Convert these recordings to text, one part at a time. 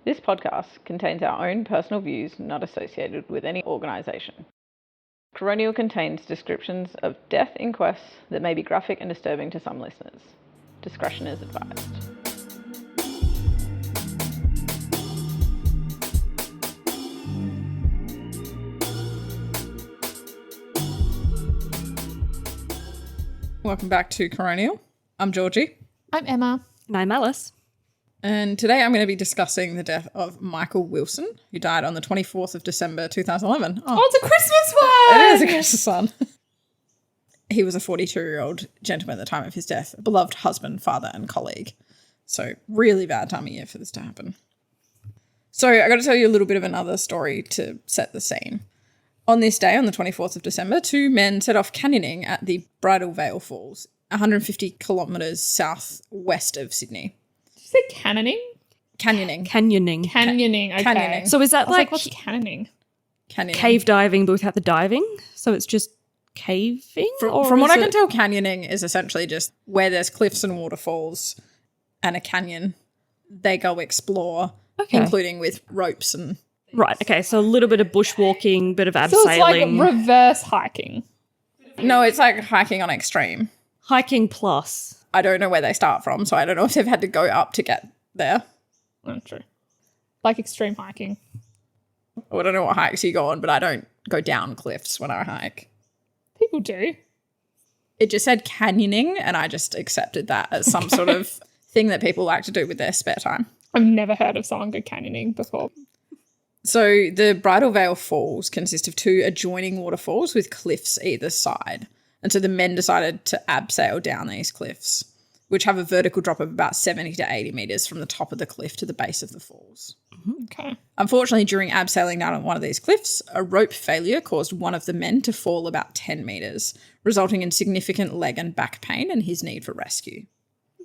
This podcast contains our own personal views not associated with any organisation. Coronial contains descriptions of death inquests that may be graphic and disturbing to some listeners. Discretion is advised. Welcome back to Coronial. I'm Georgie. I'm Emma. And I'm Alice. And today I'm going to be discussing the death of Michael Wilson, who died on the 24th of December 2011. Oh, it's a Christmas one! It is a Christmas one. He was a 42-year-old gentleman at the time of his death, a beloved husband, father, and colleague. So really bad time of year for this to happen. So I got to tell you a little bit of another story to set the scene. On this day, on the 24th of December, two men set off canyoning at the Bridal Veil Falls, 150 kilometres southwest of Sydney. Did you say cannoning? Canyoning. Canyoning. Canyoning, okay. Canyoning. So is that Like, like what's cannoning? Canyoning. cave diving but without the diving? So it's just caving? From what I can tell, canyoning is essentially just where there's cliffs and waterfalls and a canyon. They go explore, including with ropes and... Right, okay, so a little bit of bushwalking, bit of abseiling. So it's like reverse hiking. No, it's like hiking on extreme. Hiking plus. I don't know where they start from, so I don't know if they've had to go up to get there. Not true. Like extreme hiking. I don't know what hikes you go on, but I don't go down cliffs when I hike. People do. It just said canyoning, and I just accepted that as some sort of thing that people like to do with their spare time. I've never heard of someone go canyoning before. So the Bridal Veil Falls consist of two adjoining waterfalls with cliffs either side. And so the men decided to abseil down these cliffs, which have a vertical drop of about 70 to 80 metres from the top of the cliff to the base of the falls. Okay. Unfortunately, during abseiling down on one of these cliffs, a rope failure caused one of the men to fall about 10 metres, resulting in significant leg and back pain and his need for rescue.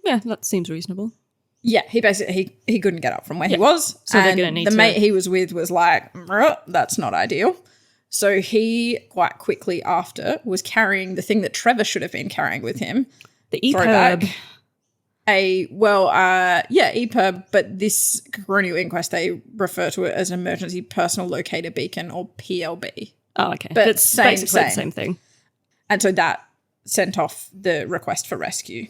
Yeah, that seems reasonable. Yeah, he basically he couldn't get up from where he was. So they're and gonna need the to- mate he was with was like, that's not ideal. So he quite quickly after was carrying the thing that Trevor should have been carrying with him. The Throwback. EPIRB. EPIRB, but this coronial inquest, they refer to it as an emergency personal locator beacon, or PLB. Oh, okay. But it's same. basically the same thing. And so that sent off the request for rescue.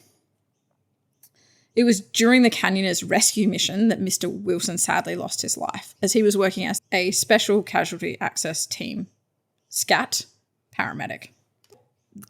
It was during the Canyoners' rescue mission that Mr. Wilson sadly lost his life, as he was working as a Special Casualty Access Team, SCAT, paramedic.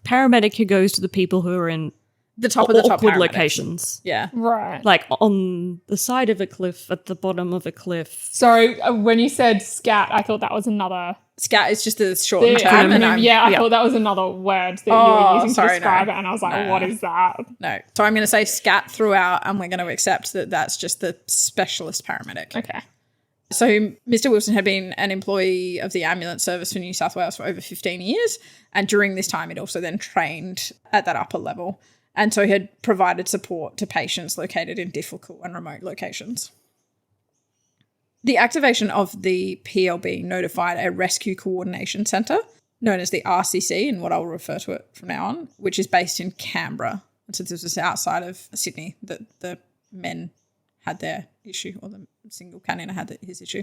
Paramedic who goes to the people who are in The top of the top awkward paramedics. locations. Yeah. Right. Like on the side of a cliff, at the bottom of a cliff. Sorry, when you said scat, I thought that was another... SCAT is just a shortened term. acronym. And I'm, I thought that was another word that you were using to describe it, and I was like, what is that? No. So I'm going to say SCAT throughout, and we're going to accept that that's just the specialist paramedic. Okay. So Mr. Wilson had been an employee of the ambulance service for New South Wales for over 15 years. And during this time, he'd also then trained at that upper level. And so he had provided support to patients located in difficult and remote locations. The activation of the PLB notified a rescue coordination centre, known as the RCC, and what I'll refer to it from now on, which is based in Canberra. And so this was outside of Sydney that the men had their issue, or the single canyoner had his issue.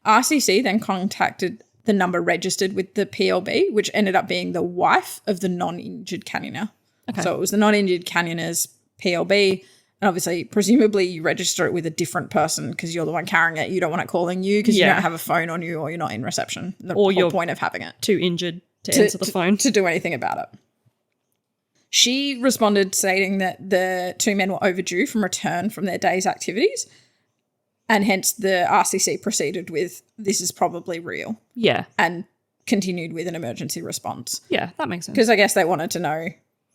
RCC then contacted the number registered with the PLB, which ended up being the wife of the non-injured canyoner. Okay. So it was the non-injured canyoner's PLB. And obviously, presumably, you register it with a different person because you're the one carrying it. You don't want it calling you because you don't have a phone on you, or you're not in reception. The Or whole you're point of having it. Too injured to answer the phone. To do anything about it. She responded stating that the two men were overdue from return from their day's activities, and hence the RCC proceeded with, this is probably real, Yeah. and continued with an emergency response. Yeah, that makes sense. Because I guess they wanted to know,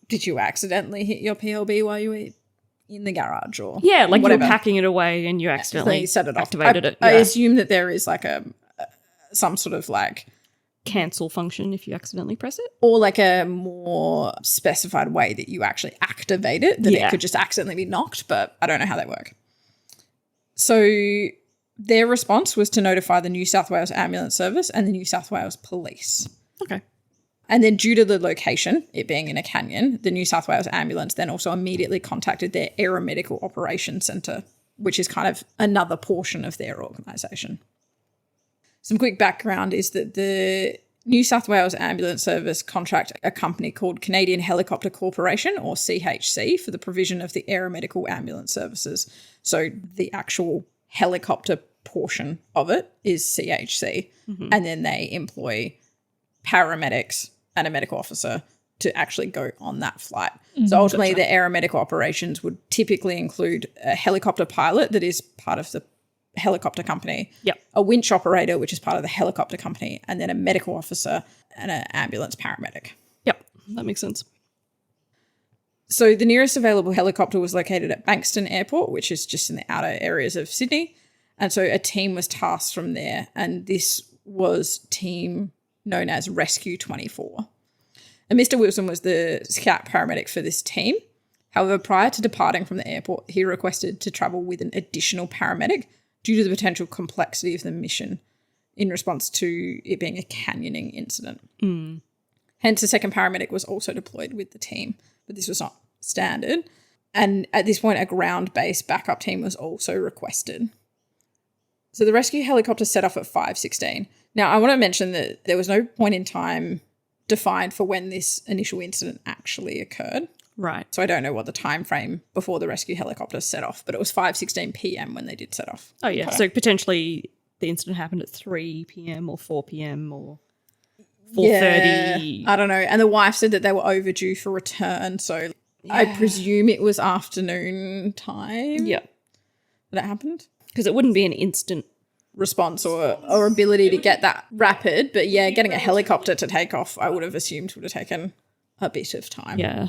did you accidentally hit your PLB while you were in the garage, or Yeah, like whatever. you were packing it away and you accidentally They set it off. activated it. I Yeah. assume that there is like some sort of like, Cancel function if you accidentally press it. or like a more specified way that you actually activate it, that it could just accidentally be knocked, but I don't know how they work. So their response was to notify the New South Wales Ambulance Service and the New South Wales Police. Okay. And then due to the location, it being in a canyon, the New South Wales Ambulance then also immediately contacted their aeromedical operations centre which is kind of another portion of their organisation. Some quick background is that the New South Wales Ambulance Service contract a company called Canadian Helicopter Corporation, or CHC, for the provision of the aeromedical ambulance services. So the actual helicopter portion of it is CHC, and then they employ paramedics and a medical officer to actually go on that flight. So ultimately the aeromedical operations would typically include a helicopter pilot that is part of the helicopter company, a winch operator, which is part of the helicopter company, and then a medical officer and an ambulance paramedic. Yep, that makes sense. So the nearest available helicopter was located at Bankston Airport, which is just in the outer areas of Sydney. And so a team was tasked from there, and this was team known as Rescue 24. And Mr. Wilson was the scout paramedic for this team. However, prior to departing from the airport, he requested to travel with an additional paramedic due to the potential complexity of the mission in response to it being a canyoning incident. Hence, a second paramedic was also deployed with the team, but this was not standard. And at this point, a ground-based backup team was also requested. So the rescue helicopter set off at 5:16. Now, I want to mention that there was no point in time defined for when this initial incident actually occurred. Right. So I don't know what the time frame before the rescue helicopter set off, but it was 5:16 p.m. when they did set off. Oh, yeah. Okay. So potentially the incident happened at 3 p.m. or 4 p.m. or 4:30. Yeah, I don't know. And the wife said that they were overdue for return, so I presume it was afternoon time. Yeah. That happened. Because it wouldn't be an instant response or ability to get that rapid. But yeah, getting a helicopter to take off, I would have assumed would have taken a bit of time. Yeah.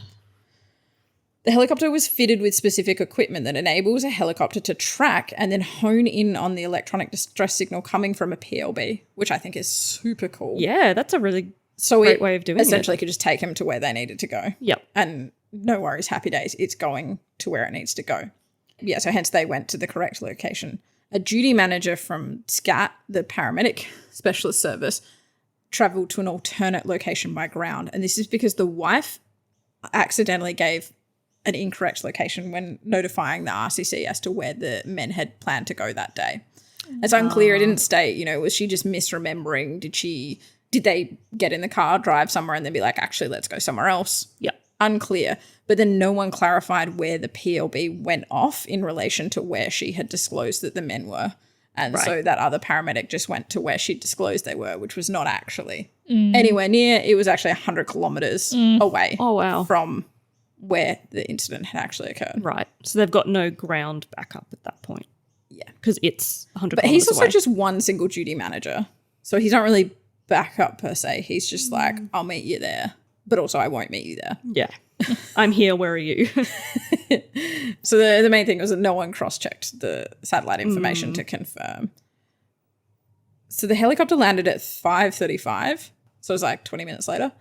The helicopter was fitted with specific equipment that enables a helicopter to track and then hone in on the electronic distress signal coming from a PLB, which I think is super cool. Yeah, that's a really great way of doing it. Essentially could just take them to where they needed to go. Yep. And no worries, happy days. It's going to where it needs to go. Yeah, so hence they went to the correct location. A duty manager from SCAT, the paramedic specialist service, travelled to an alternate location by ground. And this is because the wife accidentally gave an incorrect location when notifying the RCC as to where the men had planned to go that day. It's unclear. It didn't state, was she just misremembering? Did they get in the car, drive somewhere and then be like, actually, let's go somewhere else? Yeah. Unclear. But then no one clarified where the PLB went off in relation to where she had disclosed that the men were. And so that other paramedic just went to where she disclosed they were, which was not actually anywhere near. It was actually 100 kilometres away from where the incident had actually occurred. Right. So they've got no ground backup at that point. Yeah. Because it's 100 But kilometres he's also away. just one single duty manager. So he's not really backup per se. He's just like, I'll meet you there. But also I won't meet you there. Yeah. I'm here, where are you? So the main thing was that no one cross-checked the satellite information to confirm. So the helicopter landed at 5:35, so it was like 20 minutes later,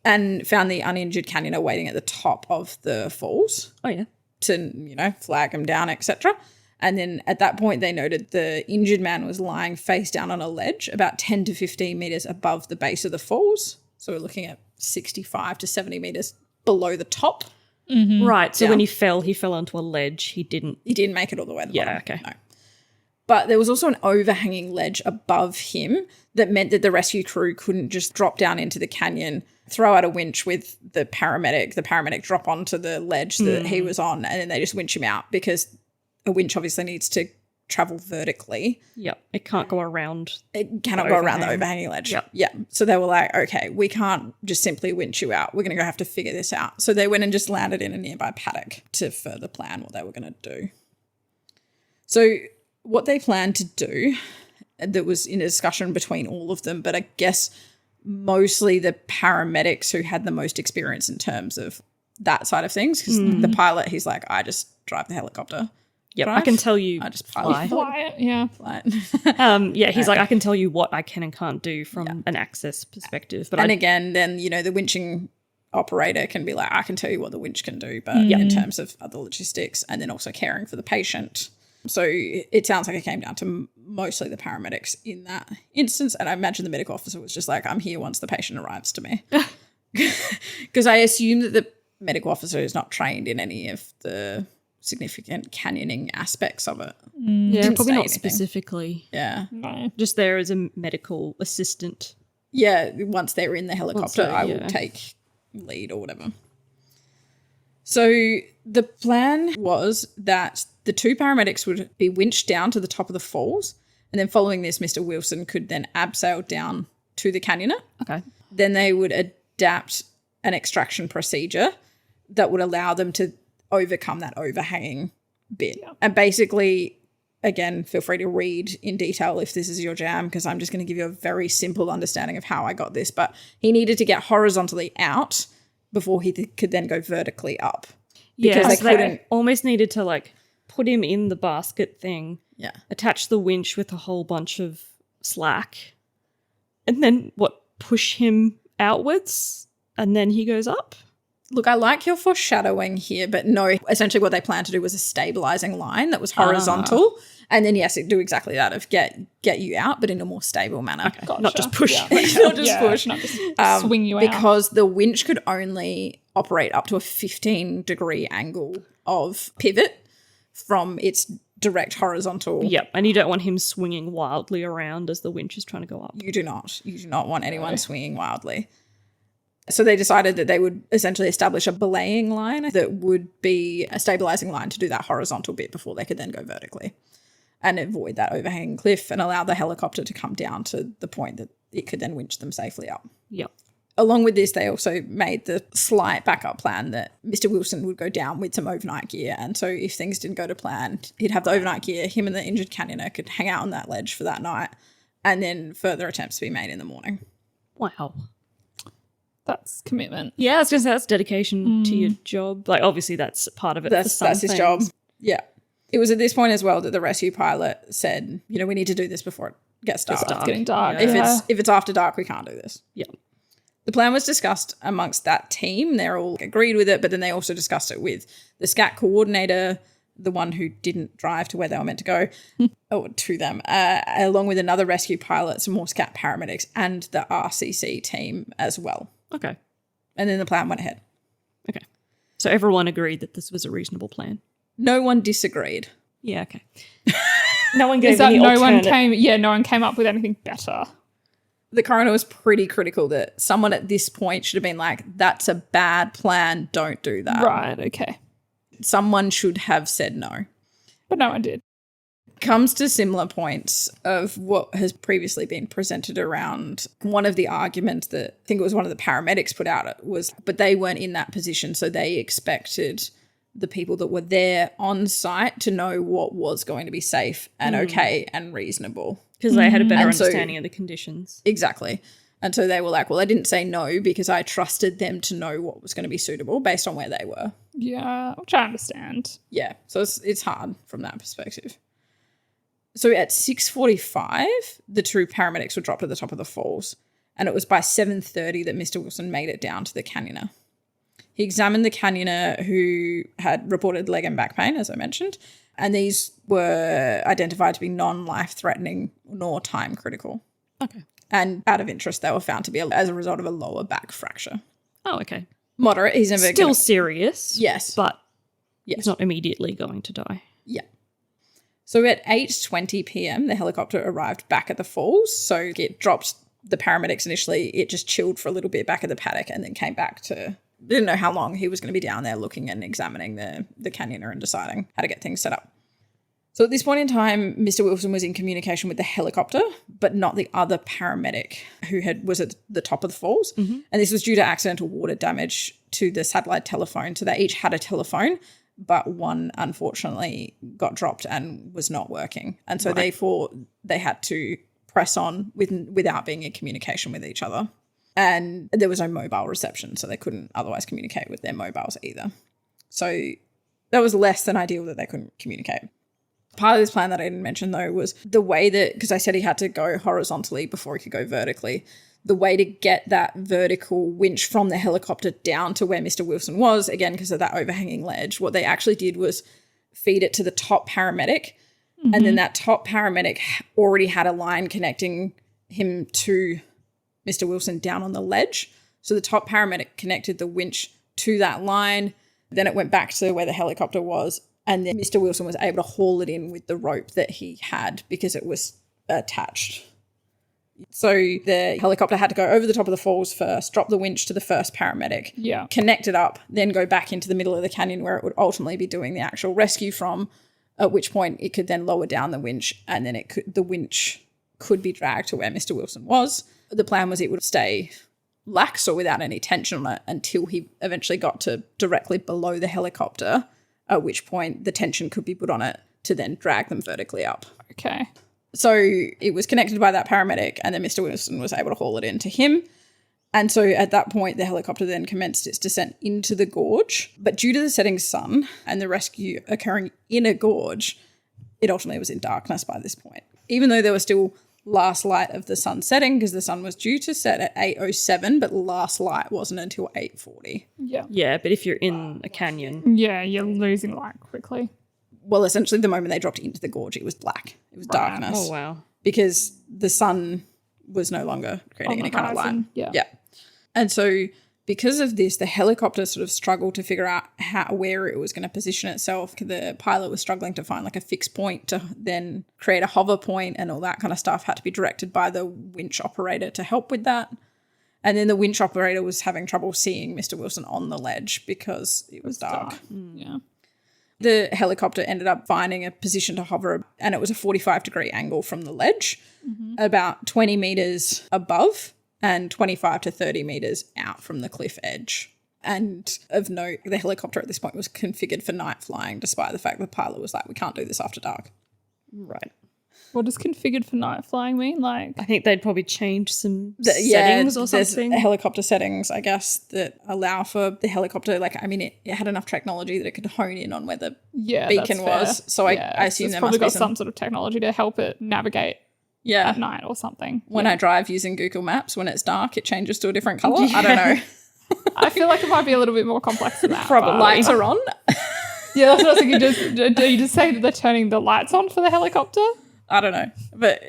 and found the uninjured canyoner waiting at the top of the falls. Oh, yeah. To, flag him down, etc. And then at that point they noted the injured man was lying face down on a ledge about 10 to 15 metres above the base of the falls. So we're looking at 65 to 70 metres below the top. Right. So when he fell onto a ledge. He didn't make it all the way to the bottom. Yeah, okay. No. But there was also an overhanging ledge above him that meant that the rescue crew couldn't just drop down into the canyon, throw out a winch with the paramedic drop onto the ledge that he was on, and then they just winch him out because a winch obviously needs to travel vertically. Yep. It can't go around. It cannot go around the overhanging ledge. Yep. Yeah. So they were like, okay, we can't just simply winch you out. We're going to have to figure this out. So they went and just landed in a nearby paddock to further plan what they were going to do. So what they planned to do, that was in a discussion between all of them, but I guess mostly the paramedics who had the most experience in terms of that side of things, because the pilot, he's like, I just drive the helicopter. Yep, I can tell you. I just fly it, yeah. Fly. He's like, I can tell you what I can and can't do from an access perspective. But again, then, the winching operator can be like, I can tell you what the winch can do, but in terms of other logistics and then also caring for the patient. So it sounds like it came down to mostly the paramedics in that instance. And I imagine the medical officer was just like, I'm here once the patient arrives to me. Because I assume that the medical officer is not trained in any of the significant canyoning aspects of it. Yeah, Didn't probably say not anything. specifically. Yeah. No. Just there as a medical assistant. Yeah, once they're in the helicopter, Also, I will yeah. take lead or whatever. So the plan was that the 2 paramedics would be winched down to the top of the falls, and then following this, Mr. Wilson could then abseil down to the canyoner. Okay. Then they would adapt an extraction procedure that would allow them to overcome that overhanging bit. Yeah. And basically, again, feel free to read in detail if this is your jam, because I'm just going to give you a very simple understanding of how I got this. But he needed to get horizontally out before he could then go vertically up. Yeah, Because so they couldn't. almost needed to like put him in the basket thing, Yeah. attach the winch with a whole bunch of slack, and then push him outwards, and then he goes up. Look, I like your foreshadowing here, but no, essentially what they planned to do was a stabilizing line that was horizontal. And then, yes, it do exactly that of get you out, but in a more stable manner. Okay, Gotcha. not just push. Yeah. Not just push. Not just swing you out. Because the winch could only operate up to a 15-degree angle of pivot from its direct horizontal. Yep, and you don't want him swinging wildly around as the winch is trying to go up. You do not. You do not want anyone swinging wildly. So they decided that they would essentially establish a belaying line that would be a stabilizing line to do that horizontal bit before they could then go vertically and avoid that overhanging cliff and allow the helicopter to come down to the point that it could then winch them safely up. Yep. Along with this, they also made the slight backup plan that Mr. Wilson would go down with some overnight gear. And so if things didn't go to plan, he'd have the overnight gear, him and the injured canyoner could hang out on that ledge for that night, and then further attempts to be made in the morning. Wow. That's commitment. Yeah, I was going to say that's dedication to your job. Like, obviously, that's part of it. That's his job. Yeah. It was at this point as well that the rescue pilot said, we need to do this before it gets dark. It's getting dark. Yeah. If it's after dark, we can't do this. Yeah. The plan was discussed amongst that team. They're all agreed with it, but then they also discussed it with the SCAT coordinator, the one who didn't drive to where they were meant to go, or to them, along with another rescue pilot, some more SCAT paramedics, and the RCC team as well. Okay. And then the plan went ahead. Okay. So everyone agreed that this was a reasonable plan. No one disagreed. Yeah, okay. No one gave Is that any no one alternate- came? Yeah, no one came up with anything better. The coroner was pretty critical that someone at this point should have been like, that's a bad plan, don't do that. Right. Okay. Someone should have said no. But no one did. Comes to similar points of what has previously been presented around. One of the arguments that I think it was one of the paramedics put out was, but they weren't in that position, so they expected the people that were there on site to know what was going to be safe and okay and reasonable. Because they had a better And so- understanding of the conditions. Exactly. And so they were like, well, I didn't say no because I trusted them to know what was going to be suitable based on where they were. Yeah, which I understand. Yeah, so it's hard from that perspective. So at 6:45, the 2 paramedics were dropped at the top of the falls, and it was by 7:30 that Mr. Wilson made it down to the canyoner. He examined the canyoner, who had reported leg and back pain, as I mentioned, and these were identified to be non-life-threatening nor time-critical. Okay. And out of interest, they were found to be as a result of a lower back fracture. Oh, okay. Moderate. He's never Still serious. Yes. But Yes. he's not immediately going to die. Yeah. So at 8:20 p.m., the helicopter arrived back at the falls. So it dropped the paramedics initially. It just chilled for a little bit back at the paddock and then came back to, didn't know how long he was going to be down there looking and examining the canyoner and deciding how to get things set up. So at this point in time, Mr. Wilson was in communication with the helicopter, but not the other paramedic who was at the top of the falls. Mm-hmm. And this was due to accidental water damage to the satellite telephone. So they each had a telephone, but one unfortunately got dropped and was not working. And so therefore they had to press on without being in communication with each other. And there was no mobile reception, so they couldn't otherwise communicate with their mobiles either. So that was less than ideal that they couldn't communicate. Part of this plan that I didn't mention, though, was the way that, because I said he had to go horizontally before he could go vertically, the way to get that vertical winch from the helicopter down to where Mr. Wilson was, again, because of that overhanging ledge, what they actually did was feed it to the top paramedic, and then that top paramedic already had a line connecting him to Mr. Wilson down on the ledge. So the top paramedic connected the winch to that line, then it went back to where the helicopter was, And then Mr. Wilson was able to haul it in with the rope that he had because it was attached. So the helicopter had to go over the top of the falls first, drop the winch to the first paramedic, connect it up, then go back into the middle of the canyon where it would ultimately be doing the actual rescue from, at which point it could then lower down the winch, and then the winch could be dragged to where Mr. Wilson was. The plan was it would stay lax or without any tension on it until he eventually got to directly below the helicopter, at which point the tension could be put on it to then drag them vertically up. Okay. So it was connected by that paramedic, and then Mr. Wilson was able to haul it in to him. And so at that point, the helicopter then commenced its descent into the gorge. But due to the setting sun and the rescue occurring in a gorge, it ultimately was in darkness by this point. Even though there was still last light of the sun setting, because the sun was due to set at 8:07, but last light wasn't until 8:40. Yeah. Yeah, but if you're in a canyon. Yeah, you're losing light quickly. Well, essentially the moment they dropped into the gorge, it was black. It was darkness. Oh, wow. Because the sun was no longer creating any kind of light. Yeah. And so because of this, the helicopter sort of struggled to figure out where it was going to position itself. The pilot was struggling to find like a fixed point to then create a hover point, and all that kind of stuff had to be directed by the winch operator to help with that. And then the winch operator was having trouble seeing Mr. Wilson on the ledge because it was dark. Yeah. The helicopter ended up finding a position to hover, and it was a 45-degree angle from the ledge, about 20 metres above and 25 to 30 metres out from the cliff edge. And of note, the helicopter at this point was configured for night flying, despite the fact the pilot was like, we can't do this after dark. Right. What does configured for night flying mean? Like, I think they'd probably change some settings or something. There's helicopter settings, I guess, that allow for the helicopter. Like, I mean, it had enough technology that it could hone in on where the beacon was. So I assume there probably must got be some sort of technology to help it navigate at night or something. When I drive using Google Maps, when it's dark, it changes to a different colour. I don't know. I feel like it might be a little bit more complex than that. Probably. Lights are on. Yeah, that's what I was thinking. Do you just say that they're turning the lights on for the helicopter? I don't know, but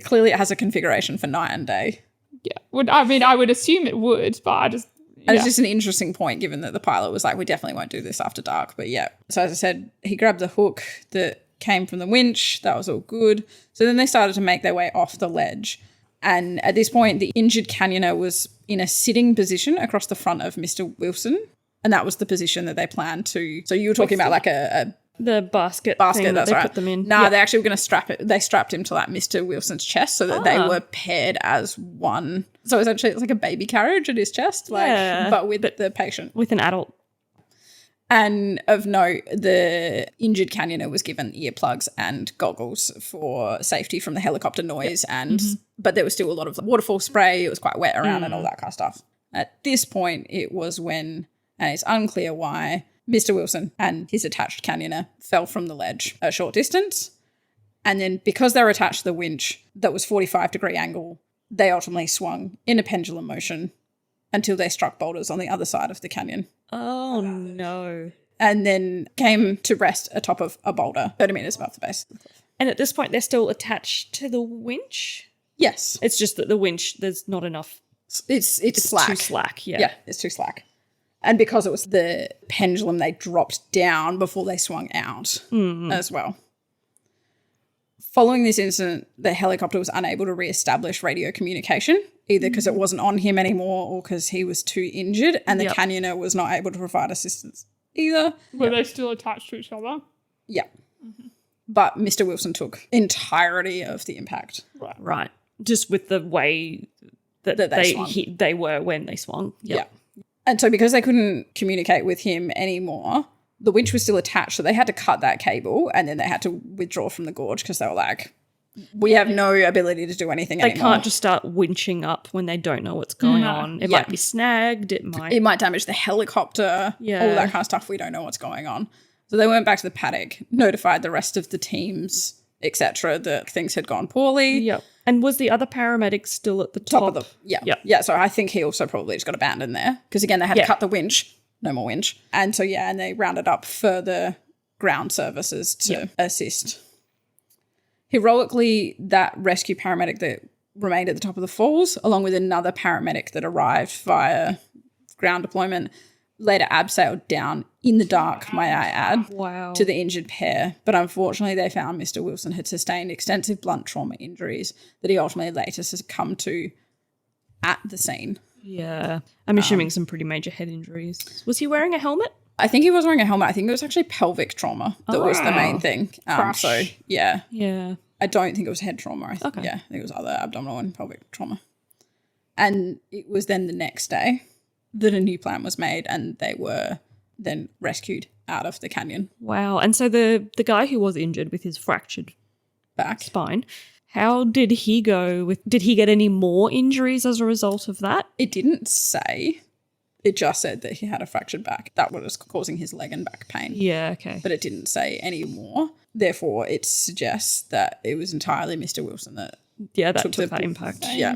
clearly it has a configuration for night and day. Yeah, I would assume it would, but I just... And it's just an interesting point given that the pilot was like, we definitely won't do this after dark. But yeah, so as I said, he grabbed the hook that came from the winch. That was all good. So then they started to make their way off the ledge. And at this point, the injured canyoner was in a sitting position across the front of Mr. Wilson. And that was the position that they planned to... So you were talking about like the basket thing that's that they right. put them in. No, they actually were going to strap it. They strapped him to like Mr. Wilson's chest so that they were paired as one. So essentially it's like a baby carriage at his chest, but with the patient. With an adult. And of note, the injured canyoner was given earplugs and goggles for safety from the helicopter noise, but there was still a lot of waterfall spray. It was quite wet around and all that kind of stuff. At this point, it was when, and it's unclear why, Mr. Wilson and his attached canyoner fell from the ledge a short distance. And then because they were attached to the winch that was 45-degree angle, they ultimately swung in a pendulum motion until they struck boulders on the other side of the canyon. Oh, no. And then came to rest atop of a boulder 30 metres above the base. And at this point, they're still attached to the winch? Yes. It's just that the winch, there's not enough. It's slack. Too slack, yeah. Yeah, it's too slack. And because it was the pendulum, they dropped down before they swung out as well. Following this incident, the helicopter was unable to re-establish radio communication, either because it wasn't on him anymore or because he was too injured, and the canyoner was not able to provide assistance either. Were they still attached to each other? Yeah. But Mr. Wilson took entirety of the impact. Right. Just with the way that they were when they swung. Yeah. And so because they couldn't communicate with him anymore, the winch was still attached, so they had to cut that cable and then they had to withdraw from the gorge because they were like, we have no ability to do anything anymore. They can't just start winching up when they don't know what's going on. It might be snagged. It might damage the helicopter, all that kind of stuff. We don't know what's going on. So they went back to the paddock, notified the rest of the teams, etc., that things had gone poorly. Yep. And was the other paramedic still at the top? of the... Yeah, so I think he also probably just got abandoned there because, again, they had to cut the winch. No more winch. And so, and they rounded up further ground services to assist. Heroically, that rescue paramedic that remained at the top of the falls, along with another paramedic that arrived via ground deployment, later abseiled down in the dark, may I add, Wow. to the injured pair. But unfortunately, they found Mr. Wilson had sustained extensive blunt trauma injuries that he ultimately later succumbed to at the scene. Yeah. I'm assuming some pretty major head injuries. Was he wearing a helmet? I think he was wearing a helmet. I think it was actually pelvic trauma that was the main thing. Crash. So, yeah. Yeah. I don't think it was head trauma. Okay. Yeah, I think it was other abdominal and pelvic trauma. And it was then the next day that a new plan was made and they were then rescued out of the canyon. Wow. And so the guy who was injured with his fractured Back. spine, how did he go with, did he get any more injuries as a result of that? It didn't say. It just said that he had a fractured back. That was causing his leg and back pain. Yeah, okay. But it didn't say any more. Therefore, it suggests that it was entirely Mr. Wilson that Yeah, that took took the- that impact. Yeah.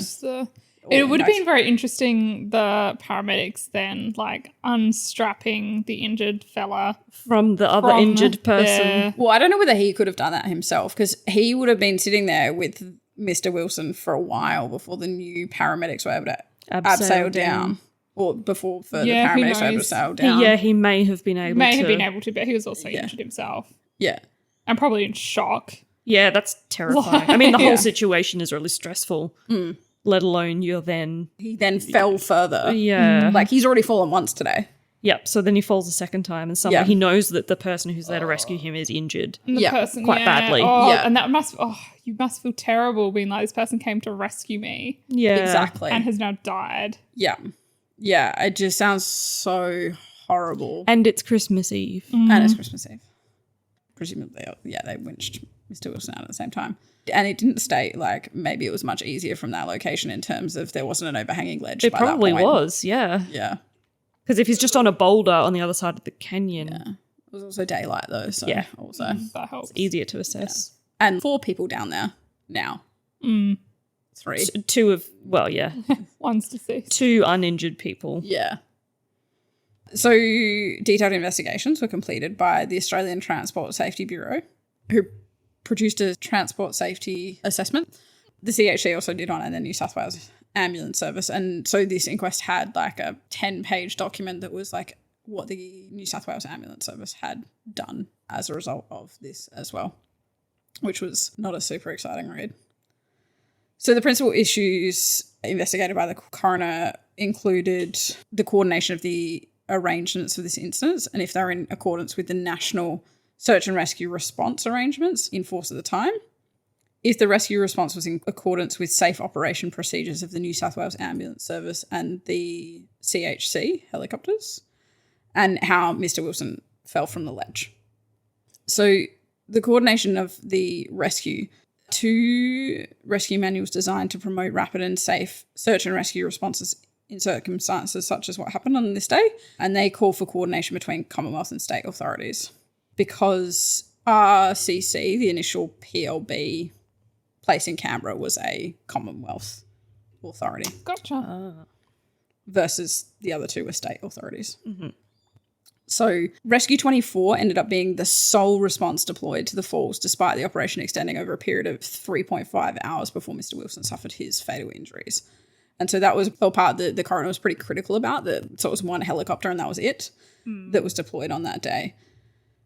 It would have been very interesting, the paramedics then, like, unstrapping the injured fella From the other from injured person. their- Well, I don't know whether he could have done that himself because he would have been sitting there with Mr. Wilson for a while before the new paramedics were able to abseil down. Or before further Yeah, who paramedics were able to knows? sail down. Yeah, he may have been able May to. have been able to, but he was also Yeah. injured himself. Yeah. And probably in shock. Yeah, that's terrifying. I mean, the whole Yeah. situation is really stressful, let alone you're then. He then fell further. Yeah. Like he's already fallen once today. Yep. So then he falls a second time, and someone Yeah. he knows that the person who's there to rescue him is injured. And the Yeah, person, quite badly. Oh, Yeah. and that must, you must feel terrible being like, this person came to rescue me Yeah. Exactly. and has now died. Yeah. Yeah. It just sounds so horrible. And it's Christmas Eve. And it's Christmas Eve. Presumably, yeah, they winched Mr. Wilson out at the same time. And it didn't state, like, maybe it was much easier from that location in terms of there wasn't an overhanging ledge. It by that probably point. was, yeah. Yeah. Because if he's just on a boulder on the other side of the canyon, Yeah. It was also daylight, though. So, Yeah. also. That helps. easier to assess. And 4 people down there now. 3. Two of, well, yeah, One's deceased. 2 uninjured people. Yeah. So detailed investigations were completed by the Australian Transport Safety Bureau, who produced a transport safety assessment. The CHC also did one, and the New South Wales Ambulance Service. And so this inquest had like a 10-page document that was like what the New South Wales Ambulance Service had done as a result of this as well, which was not a super exciting read. So the principal issues investigated by the coroner included the coordination of the arrangements for this instance and if they're in accordance with the national search and rescue response arrangements in force at the time, if the rescue response was in accordance with safe operation procedures of the New South Wales Ambulance Service and the CHC helicopters, and how Mr. Wilson fell from the ledge. So the coordination of the rescue, 2 rescue manuals designed to promote rapid and safe search and rescue responses in circumstances such as what happened on this day, and they call for coordination between Commonwealth and state authorities. Because RCC, the initial PLB place in Canberra, was a Commonwealth authority Gotcha. versus the other 2 were state authorities. So Rescue 24 ended up being the sole response deployed to the falls, despite the operation extending over a period of 3.5 hours before Mr. Wilson suffered his fatal injuries. And so that was a part that the coroner was pretty critical about. So it was 1 helicopter and that was it that was deployed on that day.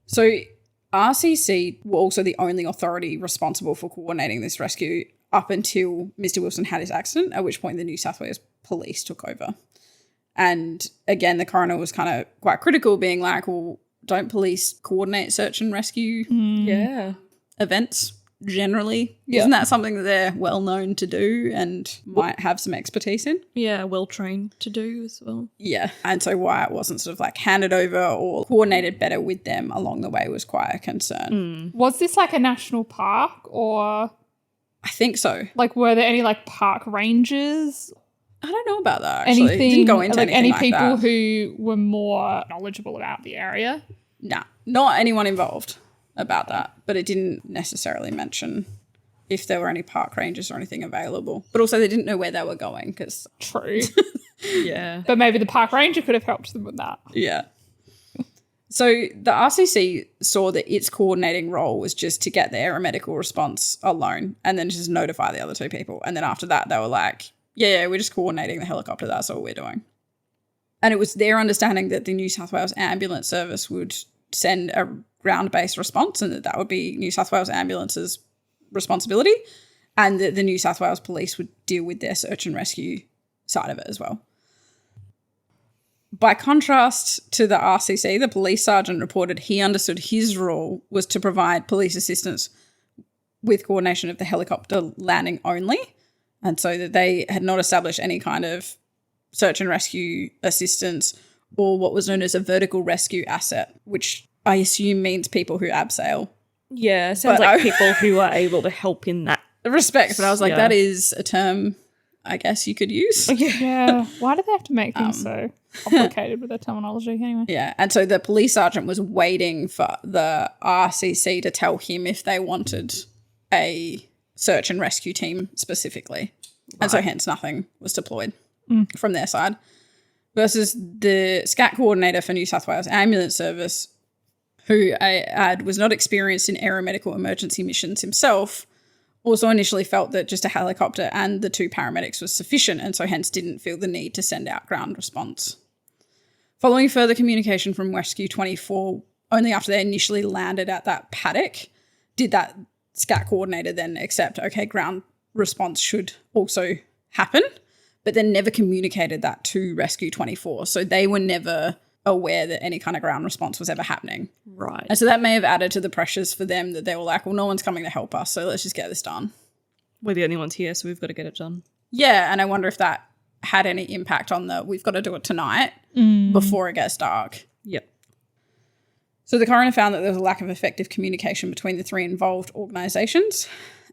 So RCC were also the only authority responsible for coordinating this rescue up until Mr. Wilson had his accident, at which point the New South Wales Police took over. And again, the coroner was kind of quite critical, being like, well, don't police coordinate search and rescue Yeah. events generally? Yeah. Isn't that something that they're well known to do and might have some expertise in? Yeah, well trained to do as well. Yeah. And so why it wasn't sort of like handed over or coordinated better with them along the way was quite a concern. Was this like a national park, or I think so. like were there any like park rangers? I don't know about that, actually. Anything, It didn't go into like anything any like people that. who were more knowledgeable about the area? Nah, not anyone involved about that. But it didn't necessarily mention if there were any park rangers or anything available. But also they didn't know where they were going because, True. Yeah. But maybe the park ranger could have helped them with that. yeah. So the RCC saw that its coordinating role was just to get the aeromedical response alone and then just notify the other 2 people. And then after that, they were like, yeah, we're just coordinating the helicopter. That's all we're doing. And it was their understanding that the New South Wales Ambulance Service would send a ground-based response and that would be New South Wales Ambulance's responsibility, and that the New South Wales Police would deal with their search and rescue side of it as well. By contrast to the RCC, the police sergeant reported he understood his role was to provide police assistance with coordination of the helicopter landing only, and so that they had not established any kind of search and rescue assistance or what was known as a vertical rescue asset, which I assume means people who abseil. Yeah, sounds like people who are able to help in that respect. But I was like, that is a term I guess you could use. Yeah. Why do they have to make things so complicated with their terminology anyway? Yeah. And so the police sergeant was waiting for the RCC to tell him if they wanted a search and rescue team specifically. Right. And so hence nothing was deployed from their side. Versus the SCAT coordinator for New South Wales Ambulance Service, who I add was not experienced in aeromedical emergency missions himself, also initially felt that just a helicopter and the 2 paramedics was sufficient, and so hence didn't feel the need to send out ground response. Following further communication from Rescue 24, only after they initially landed at that paddock, did that SCAT coordinator then accept, okay, ground response should also happen, but then never communicated that to Rescue 24. So they were never aware that any kind of ground response was ever happening. Right. And so that may have added to the pressures for them that they were like, well, no one's coming to help us, so let's just get this done. We're the only ones here, so we've got to get it done. Yeah, and I wonder if that had any impact on we've got to do it tonight before it gets dark. Yep. So the coroner found that there was a lack of effective communication between the 3 involved organisations,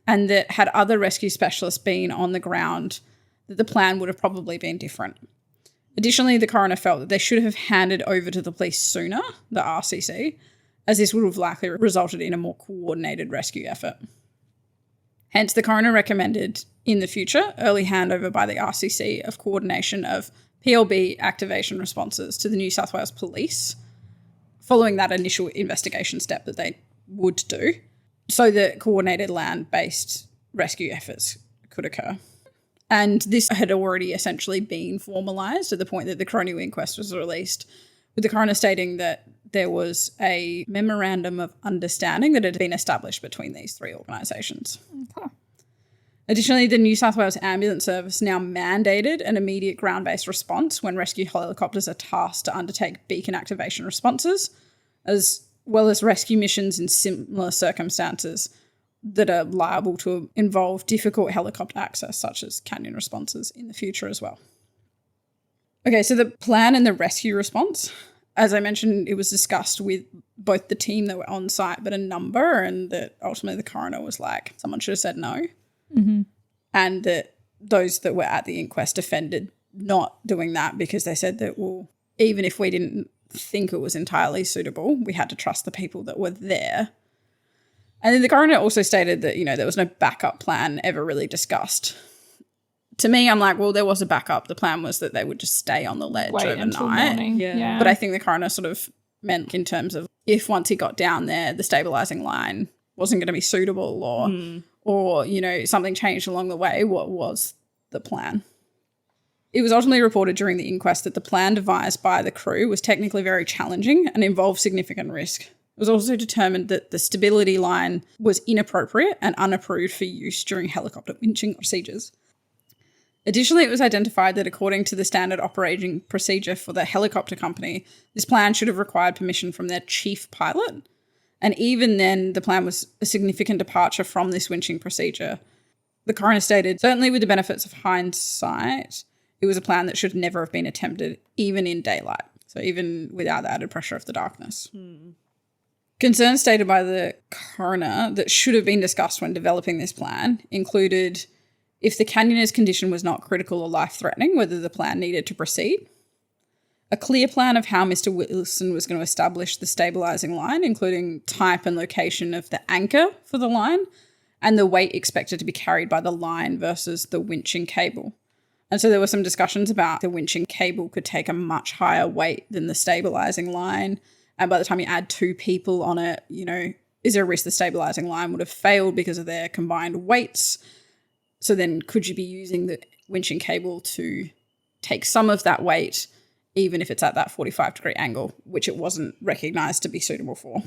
and that had other rescue specialists been on the ground, that the plan would have probably been different. Additionally, the coroner felt that they should have handed over to the police sooner, the RCC, as this would have likely resulted in a more coordinated rescue effort. Hence, the coroner recommended in the future early handover by the RCC of coordination of PLB activation responses to the New South Wales Police, following that initial investigation step that they would do, so that coordinated land-based rescue efforts could occur. And this had already essentially been formalised at the point that the coronial inquest was released, with the coroner stating that there was a memorandum of understanding that had been established between these 3 organisations. Okay. Additionally, the New South Wales Ambulance Service now mandated an immediate ground-based response when rescue helicopters are tasked to undertake beacon activation responses, as well as rescue missions in similar circumstances that are liable to involve difficult helicopter access, such as canyon responses in the future as well. Okay, so the plan and the rescue response, as I mentioned, it was discussed with both the team that were on site, but a number, and that ultimately the coroner was like, someone should have said no. Mm-hmm. And that those that were at the inquest defended not doing that because they said that, well, even if we didn't think it was entirely suitable, we had to trust the people that were there. And then the coroner also stated that, there was no backup plan ever really discussed. To me, I'm like, well, there was a backup. The plan was that they would just stay on the ledge overnight. Yeah. But I think the coroner sort of meant in terms of if once he got down there, the stabilising line wasn't going to be suitable or something changed along the way, what was the plan? It was ultimately reported during the inquest that the plan devised by the crew was technically very challenging and involved significant risk. It was also determined that the stability line was inappropriate and unapproved for use during helicopter winching procedures. Additionally, it was identified that according to the standard operating procedure for the helicopter company, this plan should have required permission from their chief pilot. And even then, the plan was a significant departure from this winching procedure. The coroner stated, certainly with the benefits of hindsight, it was a plan that should never have been attempted, even in daylight. So even without the added pressure of the darkness. Concerns stated by the coroner that should have been discussed when developing this plan included if the canyon's condition was not critical or life-threatening, whether the plan needed to proceed, a clear plan of how Mr. Wilson was going to establish the stabilising line, including type and location of the anchor for the line, and the weight expected to be carried by the line versus the winching cable. And so there were some discussions about the winching cable could take a much higher weight than the stabilising line. And by the time you add 2 people on it, is there a risk the stabilising line would have failed because of their combined weights? So then could you be using the winching cable to take some of that weight even if it's at that 45-degree angle, which it wasn't recognised to be suitable for.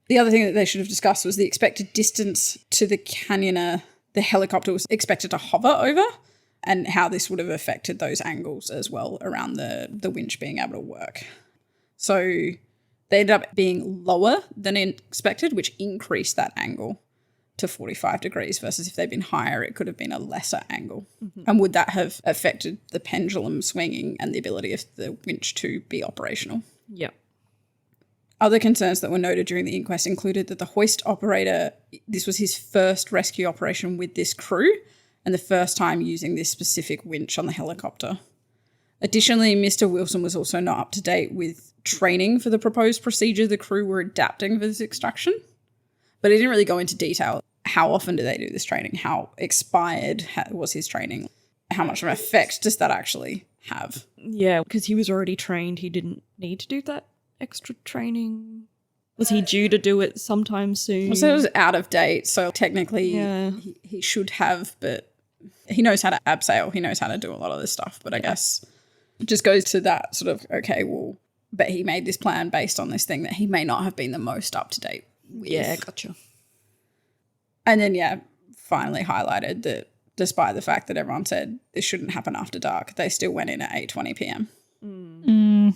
The other thing that they should have discussed was the expected distance to the canyoner the helicopter was expected to hover over, and how this would have affected those angles as well around the winch being able to work. So they ended up being lower than expected, which increased that angle to 45 degrees versus if they'd been higher, it could have been a lesser angle. Mm-hmm. And would that have affected the pendulum swinging and the ability of the winch to be operational? Yep. Other concerns that were noted during the inquest included that the hoist operator, this was his first rescue operation with this crew and the first time using this specific winch on the helicopter. Additionally, Mr. Wilson was also not up to date with training for the proposed procedure the crew were adapting for this extraction. But he didn't really go into detail. How often do they do this training? How expired was his training? How much of an effect does that actually have? Yeah, because he was already trained. He didn't need to do that extra training. Was he due to do it sometime soon? So it was out of date. So technically he should have, but he knows how to abseil. He knows how to do a lot of this stuff. But I guess it just goes to that sort of, okay, well, but he made this plan based on this thing that he may not have been the most up to date with. Yeah, gotcha. And then, finally highlighted that despite the fact that everyone said this shouldn't happen after dark, they still went in at 8:20 p.m.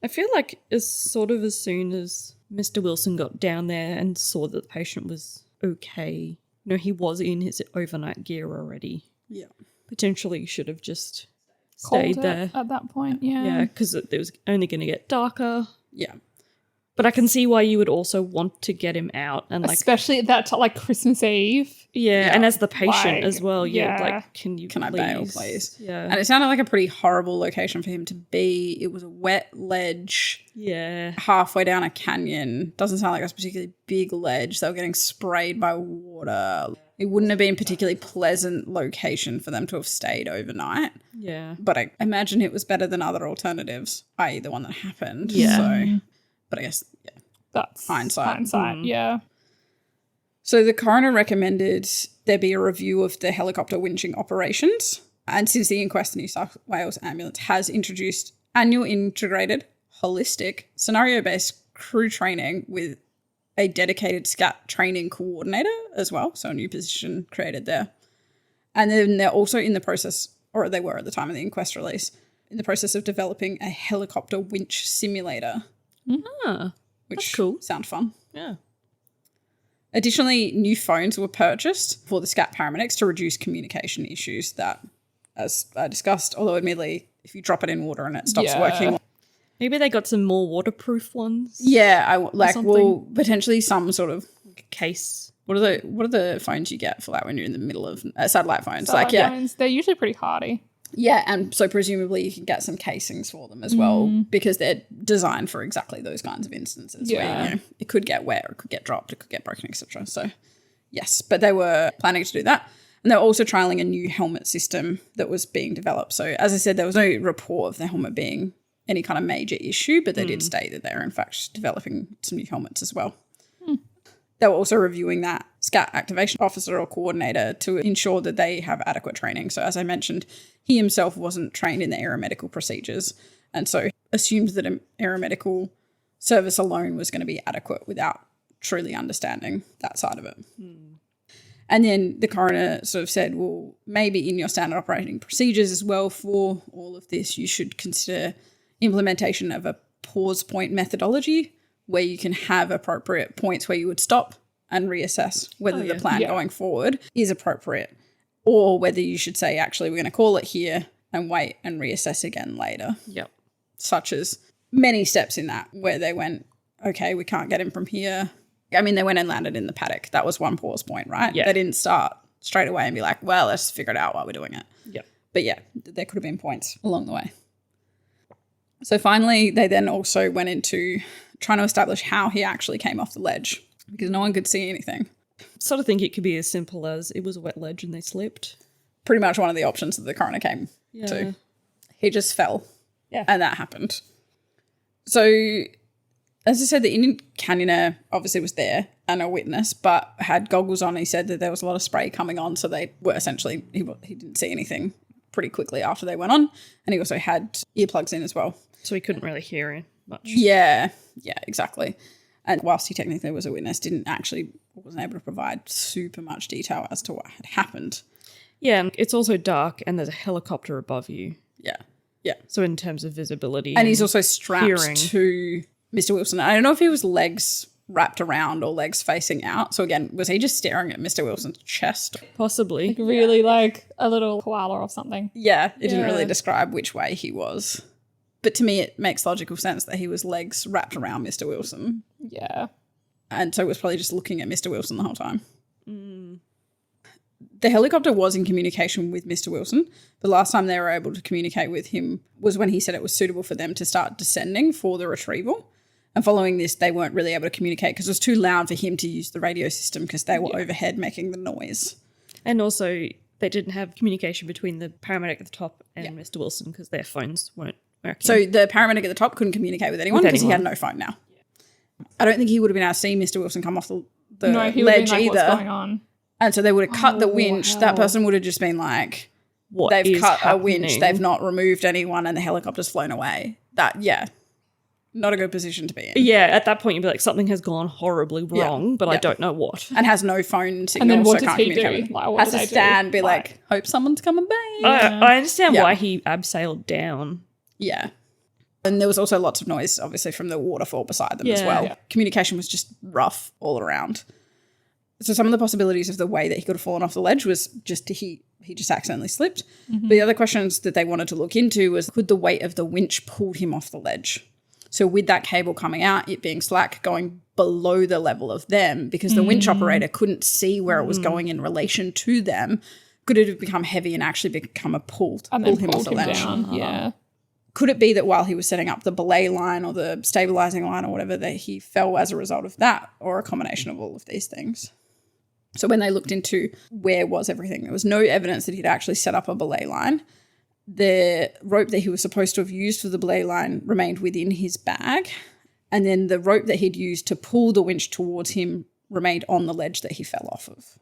I feel like as soon as Mr. Wilson got down there and saw that the patient was okay, he was in his overnight gear already. Yeah. Potentially should have just stayed there at that point, yeah. Yeah, because it was only going to get darker. Yeah. But I can see why you would also want to get him out and especially at that Christmas Eve. Yeah, and as the patient as well. Yeah, can I bail, please? Yeah. And it sounded like a pretty horrible location for him to be. It was a wet ledge. Yeah. Halfway down a canyon. Doesn't sound like it was a particularly big ledge. They were getting sprayed by water. It wouldn't have been a particularly pleasant location for them to have stayed overnight. Yeah. But I imagine it was better than other alternatives, i.e. the one that happened. Yeah. So, but I guess, that's hindsight. Yeah. So the coroner recommended there be a review of the helicopter winching operations. And since the inquest, the New South Wales Ambulance has introduced annual integrated, holistic, scenario-based crew training with a dedicated SCAT training coordinator as well. So a new position created there. And then they're also in the process, or they were at the time of the inquest release, in the process of developing a helicopter winch simulator. Which that's cool. Sound fun. Yeah. Additionally, new phones were purchased for the SCAT paramedics to reduce communication issues that, as I discussed, although admittedly, if you drop it in water and it stops working. Maybe they got some more waterproof ones. Yeah, potentially some sort of case. What are the phones you get for that when you're in the middle of satellite phones? Phones, they're usually pretty hardy. Yeah, and so presumably you can get some casings for them as well because they're designed for exactly those kinds of instances where it could get wet or it could get dropped, it could get broken, etc. So yes, but they were planning to do that. And they were also trialling a new helmet system that was being developed. So as I said, there was no report of the helmet being any kind of major issue, but they did state that they were in fact developing some new helmets as well. They were also reviewing that SCAT activation officer or coordinator to ensure that they have adequate training. So as I mentioned, he himself wasn't trained in the aeromedical procedures and so assumed that an aeromedical service alone was going to be adequate without truly understanding that side of it. And then the coroner sort of said, well, maybe in your standard operating procedures as well for all of this, you should consider implementation of a pause point methodology where you can have appropriate points where you would stop and reassess whether the plan going forward is appropriate or whether you should say, actually, we're going to call it here and wait and reassess again later. Yep. Such as many steps in that where they went, okay, we can't get him from here. I mean, they went and landed in the paddock. That was one pause point, right? Yeah. They didn't start straight away and be like, well, let's figure it out while we're doing it. Yep. But yeah, there could have been points along the way. So finally, they then also went into trying to establish how he actually came off the ledge because no one could see anything. Sort of think it could be as simple as it was a wet ledge and they slipped. Pretty much one of the options that the coroner came to. He just fell. Yeah. And that happened. So, as I said, the Indian canyoner obviously was there and a witness, but had goggles on. He said that there was a lot of spray coming on, so they were essentially, he didn't see anything pretty quickly after they went on. And he also had earplugs in as well. So he couldn't really hear it much. Yeah, exactly. And whilst he technically was a witness, wasn't able to provide super much detail as to what had happened. Yeah, and it's also dark and there's a helicopter above you. Yeah. So in terms of visibility. And he's also strapped hearing to Mr. Wilson. I don't know if he was legs wrapped around or legs facing out. So again, was he just staring at Mr. Wilson's chest? Possibly. Like really like a little koala or something. Yeah, it didn't really describe which way he was. But to me, it makes logical sense that he was legs wrapped around Mr. Wilson. Yeah. And so was probably just looking at Mr. Wilson the whole time. The helicopter was in communication with Mr. Wilson. The last time they were able to communicate with him was when he said it was suitable for them to start descending for the retrieval. And following this, they weren't really able to communicate because it was too loud for him to use the radio system because they were overhead making the noise. And also, they didn't have communication between the paramedic at the top and Mr. Wilson because their phones weren't working. So the paramedic at the top couldn't communicate with anyone because he had no phone now. I don't think he would have been able to see Mr. Wilson come off the No, he would ledge have been like, either. what's going on? And so they would have cut the winch. hell. That person would have just been like, What they've is cut happening? a winch, they've not removed anyone, and the helicopter's flown away. Not a good position to be in. Yeah, at that point you'd be like, something has gone horribly wrong, but I don't know what. And has no phone signal, And then what so does can't he communicate do? with Like, what has do to they do? stand, be like, hope someone's coming back. I understand Yeah. why he abseiled down. Yeah. And there was also lots of noise, obviously, from the waterfall beside them as well. Yeah. Communication was just rough all around. So some of the possibilities of the way that he could have fallen off the ledge was just he just accidentally slipped. But the other questions that they wanted to look into was, could the weight of the winch pull him off the ledge? So with that cable coming out, it being slack, going below the level of them, because the winch operator couldn't see where it was going in relation to them, could it have become heavy and actually become a pull to And pull then him off pulled the him ledge? down. Yeah. Could it be that while he was setting up the belay line or the stabilizing line or whatever, that he fell as a result of that, or a combination of all of these things? So when they looked into where was everything, there was no evidence that he'd actually set up a belay line. The rope that he was supposed to have used for the belay line remained within his bag. And then the rope that he'd used to pull the winch towards him remained on the ledge that he fell off of.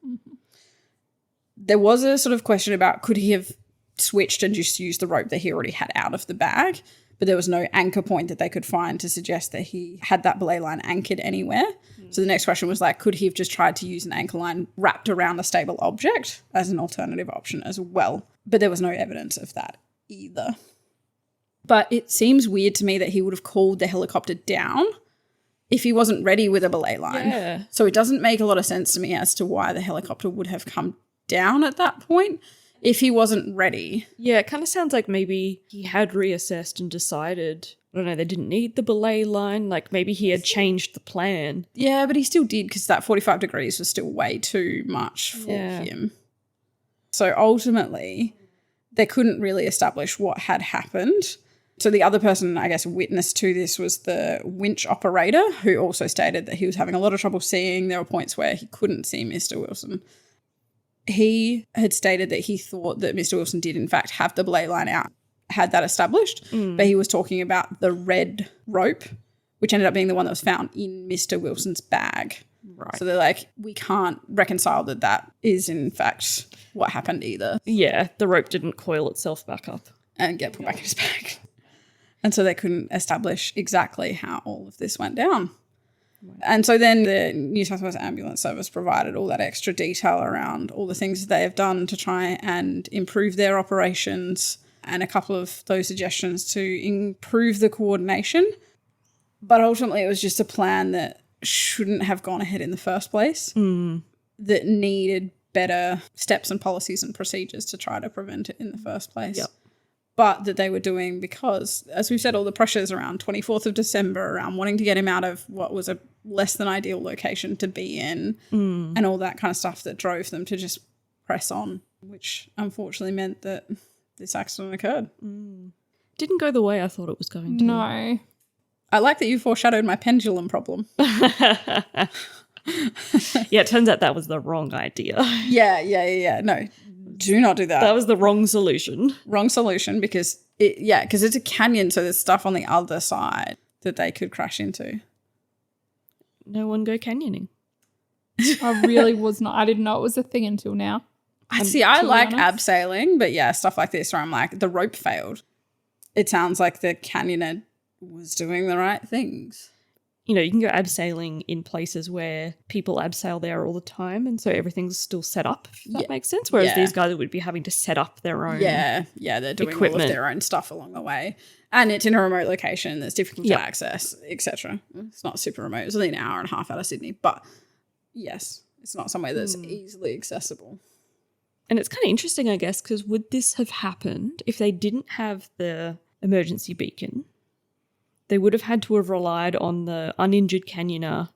There was a sort of question about, could he have switched and just used the rope that he already had out of the bag? But there was no anchor point that they could find to suggest that he had that belay line anchored anywhere. So the next question was like, could he have just tried to use an anchor line wrapped around a stable object as an alternative option as well? But there was no evidence of that either. But it seems weird to me that he would have called the helicopter down if he wasn't ready with a belay line. Yeah. So it doesn't make a lot of sense to me as to why the helicopter would have come down at that point if he wasn't ready. Yeah, it kind of sounds like maybe he had reassessed and decided, I don't know, they didn't need the belay line. Like maybe he had changed the plan. Yeah, but he still did, because that 45 degrees was still way too much for him. So ultimately, they couldn't really establish what had happened. So the other person, I guess, witness to this was the winch operator, who also stated that he was having a lot of trouble seeing. There were points where he couldn't see Mr. Wilson. He had stated that he thought that Mr. Wilson did, in fact, have the belay line out, had that established, but he was talking about the red rope, which ended up being the one that was found in Mr. Wilson's bag. Right. So they're like, we can't reconcile that that is, in fact, what happened either, Yeah, the rope didn't coil itself back up. and get put back in his bag. And so they couldn't establish exactly how all of this went down. And so then the New South Wales Ambulance Service provided all that extra detail around all the things that they have done to try and improve their operations, and a couple of those suggestions to improve the coordination. But ultimately it was just a plan that shouldn't have gone ahead in the first place, that needed better steps and policies and procedures to try to prevent it in the first place. Yep. But that they were doing because, as we've said, all the pressures around 24th of December, around wanting to get him out of what was a less than ideal location to be in, and all that kind of stuff that drove them to just press on, which unfortunately meant that this accident occurred. Didn't go the way I thought it was going to. No. I like that you foreshadowed my pendulum problem. Yeah, it turns out that was the wrong idea. Yeah. No, do not do that. That was the wrong solution. Wrong solution, because it's a canyon, so there's stuff on the other side that they could crash into. No one go canyoning. I really was not. I didn't know it was a thing until now. I to be like honest. abseiling, but yeah, stuff like this where I'm like, the rope failed. It sounds like the canyoner was doing the right things. You know, you can go abseiling in places where people abseil there all the time, and so everything's still set up, if that makes sense. Whereas these guys would be having to set up their own they're doing all equipment. of their own stuff along the way. And it's in a remote location that's difficult to access, etc. It's not super remote. It's only an hour and a half out of Sydney. But yes, it's not somewhere that's easily accessible. And it's kind of interesting, I guess, because would this have happened if they didn't have the emergency beacon? They would have had to have relied on the uninjured canyoner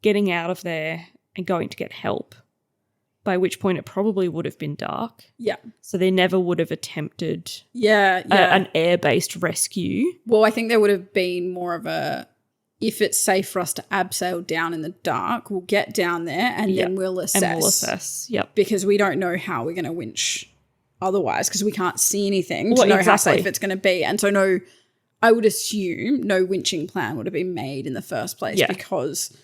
getting out of there and going to get help, by which point it probably would have been dark. Yeah. So they never would have attempted an air-based rescue. Well, I think there would have been more of a, if it's safe for us to abseil down in the dark, we'll get down there and then we'll assess. And we'll assess, Because we don't know how we're going to winch otherwise, because we can't see anything to know how safe it's going to be. And so I would assume no winching plan would have been made in the first place because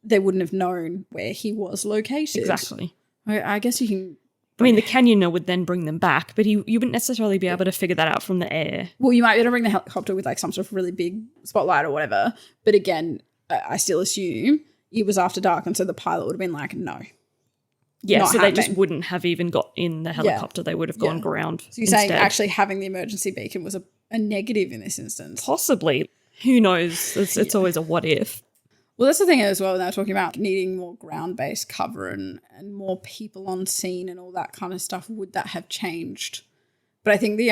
they wouldn't have known where he was located. Exactly. I guess you can... I mean, the canyoner would then bring them back, but you wouldn't necessarily be able to figure that out from the air. Well, you might be able to bring the helicopter with like some sort of really big spotlight or whatever. But again, I still assume it was after dark, and so the pilot would have been like, no. Yeah, not so happening. they just wouldn't have even got in the helicopter. They would have gone ground. So you're saying actually having the emergency beacon was a negative in this instance? Possibly. Who knows? It's always a what if. Well, that's the thing as well. They're talking about needing more ground-based cover and more people on scene and all that kind of stuff. Would that have changed? But I think the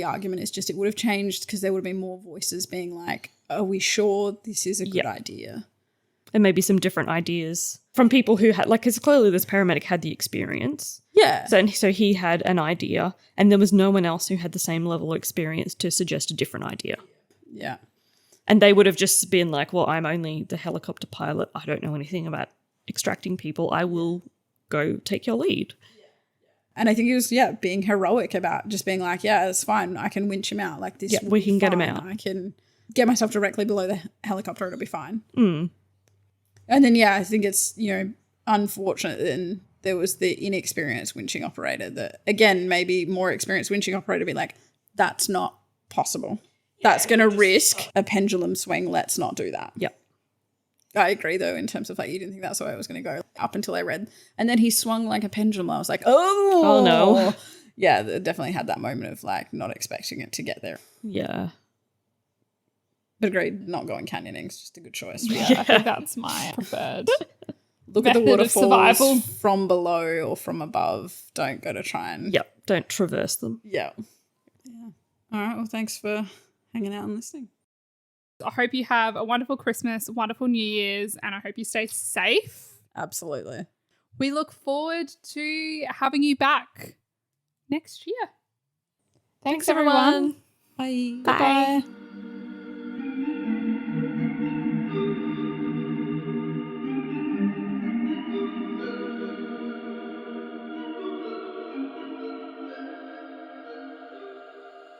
argument is just it would have changed because there would have been more voices being like, are we sure this is a good idea? And maybe some different ideas from people who had, like, because clearly this paramedic had the experience. Yeah. So he had an idea, and there was no one else who had the same level of experience to suggest a different idea. Yeah. And they would have just been like, well, I'm only the helicopter pilot. I don't know anything about extracting people. I will go take your lead. And I think it was, being heroic about just being like, yeah, it's fine. I can winch him out. Like this. Yeah, we can get him out. I can get myself directly below the helicopter. It'll be fine. Mm. And then, I think it's, unfortunate then there was the inexperienced winching operator that, again, maybe more experienced winching operator be like, that's not possible. That's going to risk a pendulum swing. Let's not do that. Yep. I agree, though, in terms of like you didn't think that's the way it was going to go up until I read. And then he swung like a pendulum. I was like, oh no. Yeah, definitely had that moment of like not expecting it to get there. Yeah. But agreed, not going canyoning is just a good choice. Yeah, I think that's my preferred. Look at the method of survival. waterfalls from below or from above. Don't go to try and... Yep, don't traverse them. Yeah. All right, well, thanks for hanging out and listening. I hope you have a wonderful Christmas, wonderful New Year's, and I hope you stay safe. Absolutely. We look forward to having you back next year. Thanks everyone. Bye. Bye.